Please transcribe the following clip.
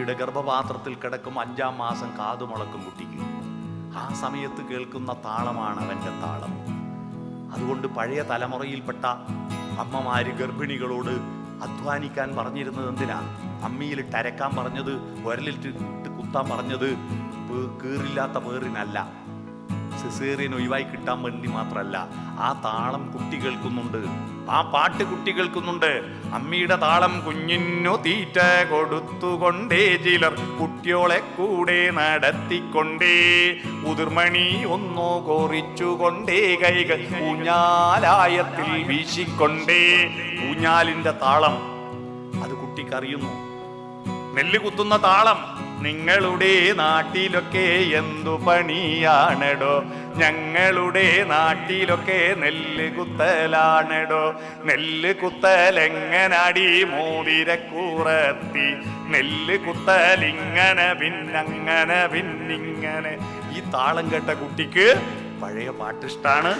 അമ്മയുടെ ഗർഭപാത്രത്തിൽ കിടക്കും 5-ാം മാസം കാതുമുളക്കും കുട്ടിക്ക്. ആ സമയത്ത് കേൾക്കുന്ന താളമാണ് അവൻ്റെ താളം. അതുകൊണ്ട് പഴയ തലമുറയിൽപ്പെട്ട അമ്മമാര് ഗർഭിണികളോട് അധ്വാനിക്കാൻ പറഞ്ഞിരുന്നത് എന്തിനാ? അമ്മിയിലിട്ട് അരക്കാൻ പറഞ്ഞത്, ഉരലിട്ട് കുത്താൻ പറഞ്ഞത് കീറില്ലാത്ത പേറിനല്ല, സിസേറിയൻ ഒഴിവായി കിട്ടാൻ വേണ്ടി മാത്രമല്ല. ആ താളം കുട്ടി കേൾക്കുന്നുണ്ട്, ആ പാട്ട് കുട്ടി കേൾക്കുന്നുണ്ട്. അമ്മിയുടെ താളം കുഞ്ഞിനു തീറ്റ കൊടുത്തുകൊണ്ടേ ചിലർ കുട്ടിയോളെ കൂടെ നടത്തിക്കൊണ്ടേ, ഉതിർമണി ഒന്നോ കോറിച്ചുകൊണ്ടേ കൈകൾ ഊഞ്ഞാലായത്തിൽ വീശിക്കൊണ്ടേ. ഊഞ്ഞാലിന്റെ താളം അത് കുട്ടിക്കറിയുന്നു. നെല്ല് കുത്തുന്ന താളം നിങ്ങളുടെ നാട്ടിലൊക്കെ എന്തു പണിയാണടോ, ഞങ്ങളുടെ നാട്ടിലൊക്കെ നെല്ല് കുത്തലാണടോ. നെല്ല് കുത്തലെങ്ങനാടി മോതിരക്കൂറത്തി, നെല്ല് കുത്തലിങ്ങനെ പിന്നങ്ങനെ പിന്നിങ്ങനെ. ഈ താളം കേട്ട കുട്ടിക്ക് പഴയ പാട്ടിഷ്ടാണ്.